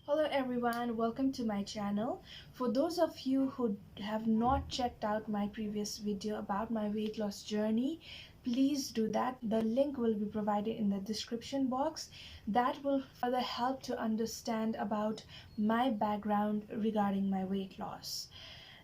Hello everyone, welcome to my channel. For those of you who have not checked out my previous video about my weight loss journey, please do that. The link will be provided in the description box. That will further help to understand about my background regarding my weight loss.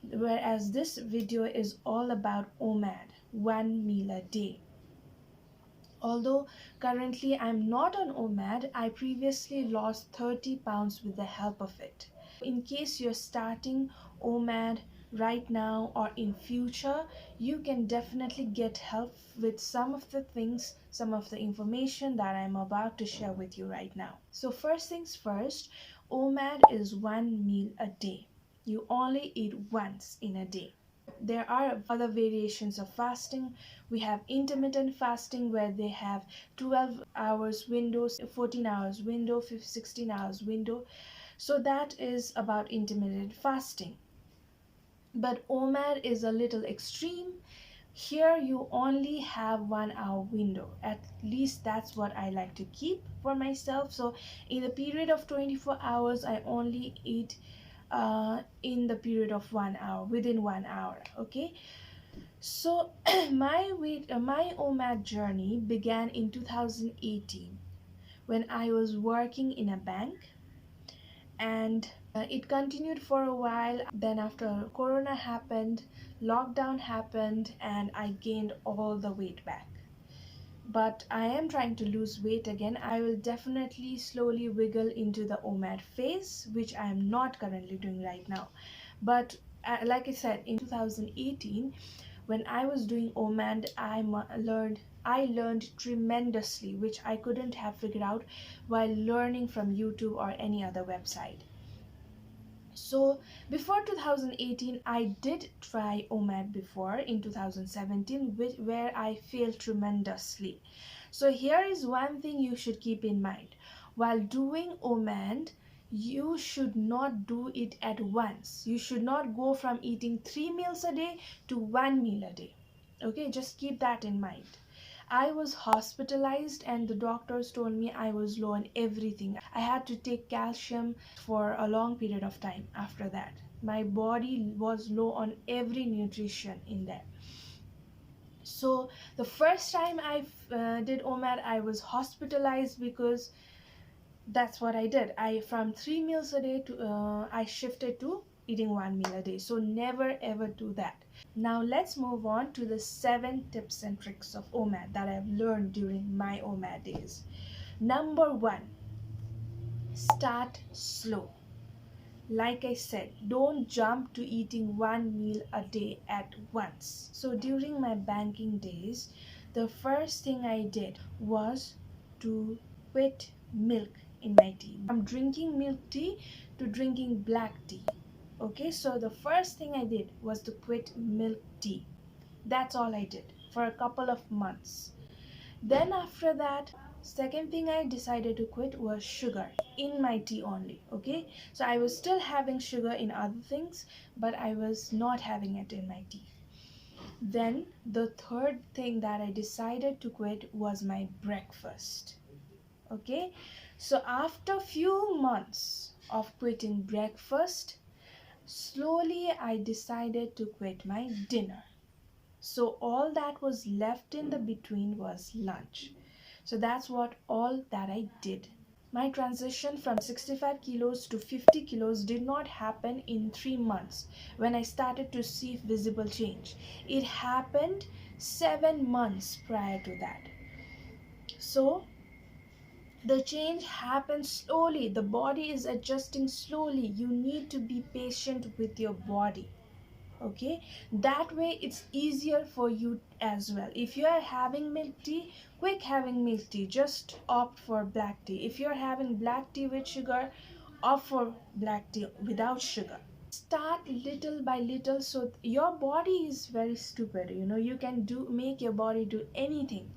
Whereas this video is all about Omad, one meal a day. Although currently I'm not on Omad, I previously lost 30 pounds with the help of it. In case you're starting Omad right now or in future, you can definitely get help with some of the things, some of the information that I'm about to share with you right now. So first things first, Omad is one meal a day. You only eat once in a day. There are other variations of fasting. We have intermittent fasting where they have 12 hours windows, 14 hours window, 16 hours window. So that is about intermittent fasting. But Omad is a little extreme. Here you only have 1 hour window. At least that's what I like to keep for myself. So in the period of 24 hours, I only eat in the period of 1 hour, within 1 hour. Okay, so my Omad journey began in 2018 when I was working in a bank, and it continued for a while. Then after Corona happened, lockdown happened, and I gained all the weight back. But I am trying to lose weight again. I will definitely slowly wiggle into the Omad phase, which I am not currently doing right now. But like I said, in 2018, when I was doing Omad, I learned tremendously, which I couldn't have figured out while learning from YouTube or any other website. So before 2018, I did try Omad before in 2017, where I failed tremendously. So here is one thing you should keep in mind. While doing Omad, you should not do it at once. You should not go from eating 3 meals a day to 1 meal a day. Okay, just keep that in mind. I was hospitalized and the doctors told me I was low on everything. I had to take calcium for a long period of time after that. My body was low on every nutrition in there. So the first time I did Omad, I was hospitalized because that's what I did. I from 3 meals a day to I shifted to eating 1 meal a day. So never ever do that. Now let's move on to the 7 tips and tricks of Omad that I've learned during my Omad days. Number 1, start slow. Like I said, don't jump to eating 1 meal a day at once. So during my banking days, the first thing I did was to quit milk in my tea. From drinking milk tea to drinking black tea. Okay, so the first thing I did was to quit milk tea. That's all I did for a couple of months. Then after that, second thing I decided to quit was sugar in my tea only. Okay, so I was still having sugar in other things, but I was not having it in my tea. Then the third thing that I decided to quit was my breakfast. Okay, so after few months of quitting breakfast, slowly I decided to quit my dinner. So all that was left in the between was lunch. So that's what all that I did. My transition from 65 kilos to 50 kilos did not happen in 3 months when I started to see visible change. It happened 7 months prior to that. So the change happens slowly. The body is adjusting slowly. You need to be patient with your body. Okay, that way it's easier for you as well. If you are having milk tea, quit having milk tea, just opt for black tea. If you're having black tea with sugar, opt for black tea without sugar. Start little by little. So your body is very stupid, you can make your body do anything.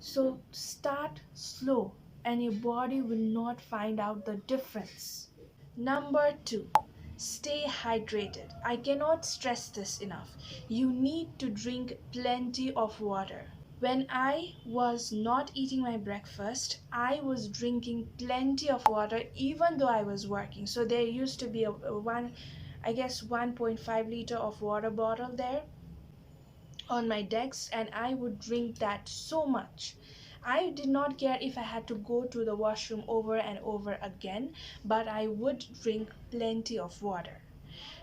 So start slow and your body will not find out the difference. Number 2, stay hydrated. I cannot stress this enough. You need to drink plenty of water. When I was not eating my breakfast, I was drinking plenty of water even though I was working. So there used to be I guess 1.5 liter of water bottle there on my desk, and I would drink that so much. I did not care if I had to go to the washroom over and over again, but I would drink plenty of water.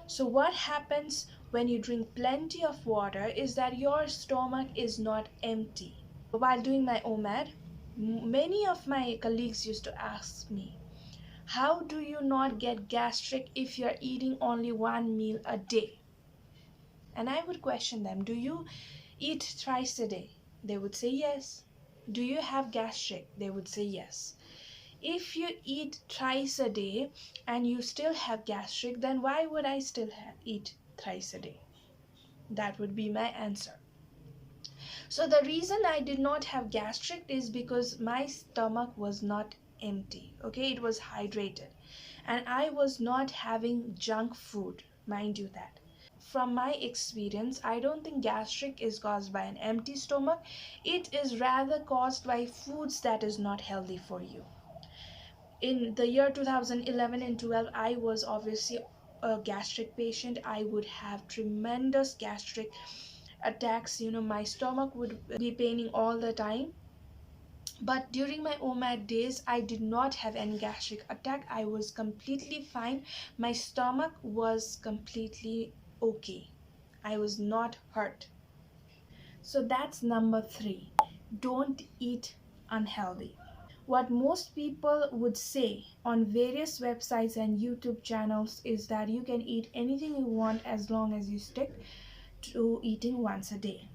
So, what happens when you drink plenty of water is that your stomach is not empty. While doing my OMAD, many of my colleagues used to ask me, how do you not get gastric if you're eating only one meal a day? And I would question them, do you eat thrice a day? They would say yes. Do you have gastric? They would say yes. If you eat thrice a day and you still have gastric, then why would I still eat thrice a day? That would be my answer. So the reason I did not have gastric is because my stomach was not empty. Okay, it was hydrated. And I was not having junk food, mind you that. From my experience, I don't think gastric is caused by an empty stomach. It is rather caused by foods that is not healthy for you. In the year 2011 and 12, I was obviously a gastric patient. I would have tremendous gastric attacks. My stomach would be paining all the time. But during my OMAD days, I did not have any gastric attack. I was completely fine. My stomach was completely okay. I was not hurt. So that's number 3. Don't eat unhealthy. What most people would say on various websites and YouTube channels is that you can eat anything you want as long as you stick to eating once a day.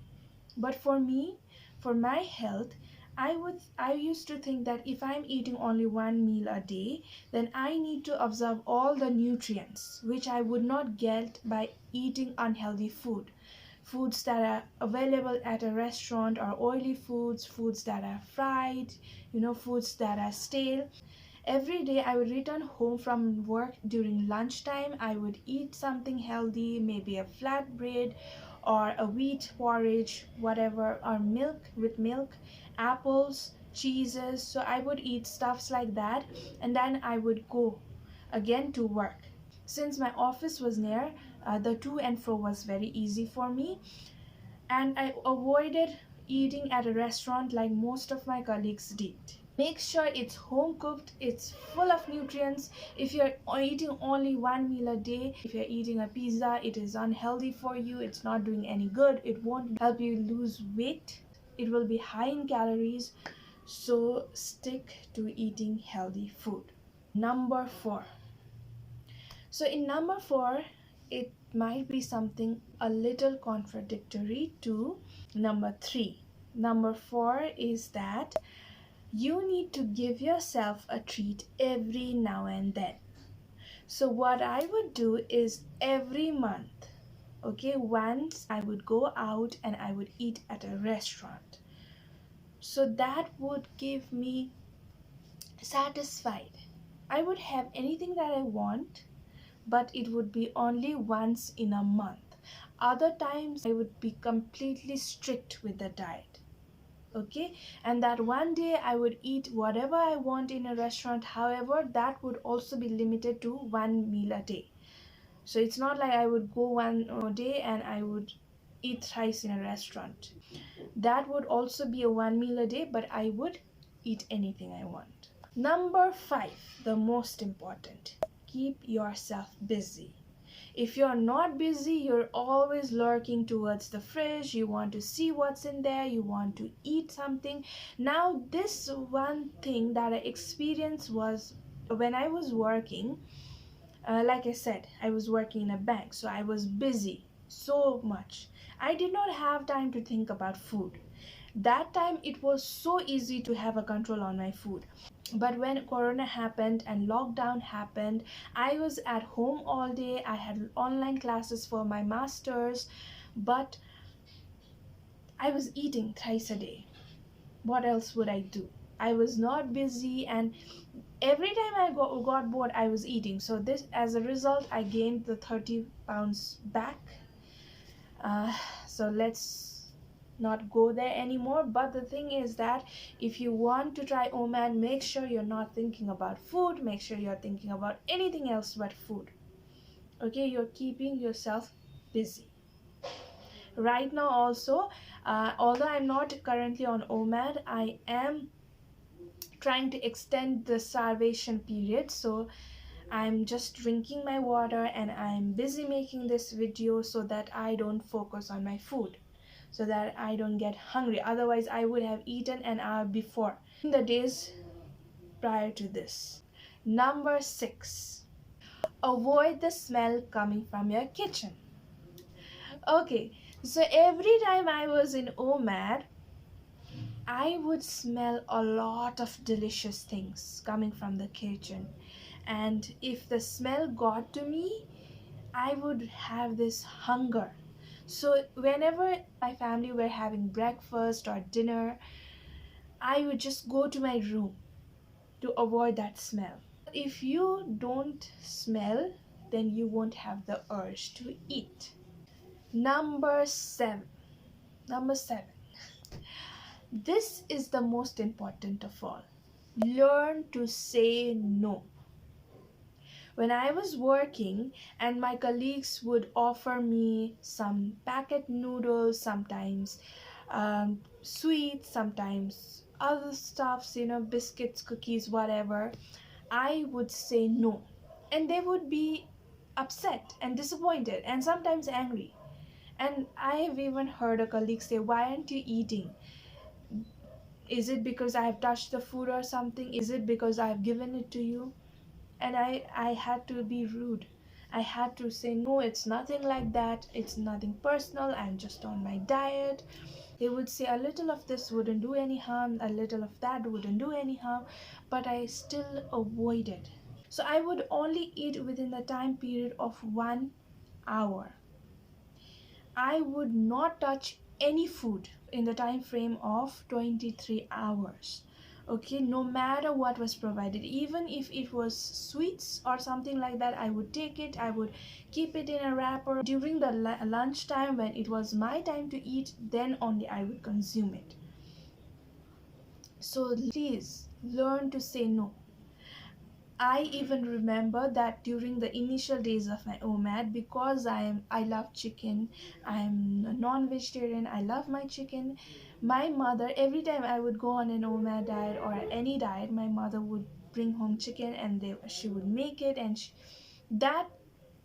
But for me, for my health, I used to think that if I'm eating only one meal a day, then I need to absorb all the nutrients which I would not get by eating unhealthy foods that are available at a restaurant, or oily foods that are fried, foods that are stale. Every day I would return home from work during lunchtime. I would eat something healthy, maybe a flatbread or a wheat porridge, whatever, or milk, apples, cheeses. So I would eat stuffs like that, and then I would go again to work. Since my office was near, the to and fro was very easy for me, and I avoided eating at a restaurant like most of my colleagues did. Make sure it's home cooked, it's full of nutrients. If you're eating only one meal a day, if you're eating a pizza, it is unhealthy for you, it's not doing any good, it won't help you lose weight, it will be high in calories. So stick to eating healthy food. Number 4. So in number 4, it might be something a little contradictory to number 3. Number 4 is that you need to give yourself a treat every now and then. So what I would do is every month, okay, once I would go out and I would eat at a restaurant. So that would give me satisfied. I would have anything that I want, but it would be only once in a month. Other times I would be completely strict with the diet. Okay, and that one day I would eat whatever I want in a restaurant. However, that would also be limited to one meal a day. So it's not like I would go one day and I would eat thrice in a restaurant. That would also be a one meal a day, but I would eat anything I want. Number 5, the most important: keep yourself busy. If you're not busy, you're always lurking towards the fridge, you want to see what's in there, you want to eat something. Now, this one thing that I experienced was when I was working, like I said, I was working in a bank, so I was busy so much. I did not have time to think about food. That time it was so easy to have a control on my food. But when corona happened and lockdown happened, I was at home all day. I had online classes for my masters, but I was eating thrice a day. What else would I do? I was not busy, and every time I got bored, I was eating. So this, as a result, I gained the 30 pounds back. So let's not go there anymore. But the thing is that if you want to try Omad, make sure you're not thinking about food, make sure you're thinking about anything else but food. Okay, you're keeping yourself busy right now. Also, although I'm not currently on Omad, I am trying to extend the starvation period. So I'm just drinking my water and I'm busy making this video so that I don't focus on my food, so that I don't get hungry. Otherwise, I would have eaten an hour before in the days prior to this. Number 6, avoid the smell coming from your kitchen. Okay, so every time I was in Omad, I would smell a lot of delicious things coming from the kitchen. And if the smell got to me, I would have this hunger. So whenever my family were having breakfast or dinner, I would just go to my room to avoid that smell. If you don't smell, then you won't have the urge to eat. Number 7. Number 7. This is the most important of all. Learn to say no. When I was working and my colleagues would offer me some packet noodles, sometimes sweets, sometimes other stuffs, biscuits, cookies, whatever, I would say no. And they would be upset and disappointed and sometimes angry. And I have even heard a colleague say, "Why aren't you eating? Is it because I have touched the food or something? Is it because I have given it to you?" And I had to be rude. I had to say, "No, it's nothing like that. It's nothing personal. I'm just on my diet." They would say a little of this wouldn't do any harm, a little of that wouldn't do any harm, but I still avoided. So I would only eat within the time period of 1 hour. I would not touch any food in the time frame of 23 hours. Okay, no matter what was provided, even if it was sweets or something like that, I would take it, I would keep it in a wrapper. During the lunch time, when it was my time to eat, then only I would consume it. So please learn to say no. I even remember that during the initial days of my Omad, because I love chicken, I'm a non-vegetarian, I love my chicken. My mother, every time I would go on an Omad diet or any diet, my mother would bring home chicken and she would make it, and that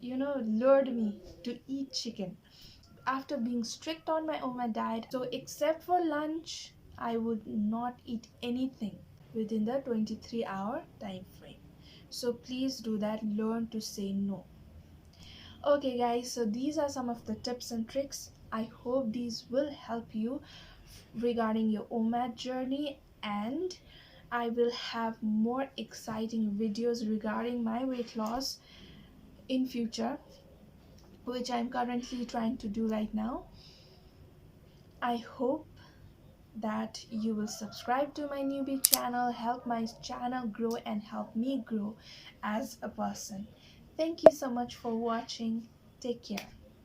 lured me to eat chicken after being strict on my Omad diet. So except for lunch, I would not eat anything within the 23-hour time frame. So please do that. Learn to say no. Okay guys, so these are some of the tips and tricks. I hope these will help you regarding your Omad journey, and I will have more exciting videos regarding my weight loss in future, which I'm currently trying to do right now. I hope that you will subscribe to my newbie channel, help my channel grow and help me grow as a person. Thank you so much for watching. Take care.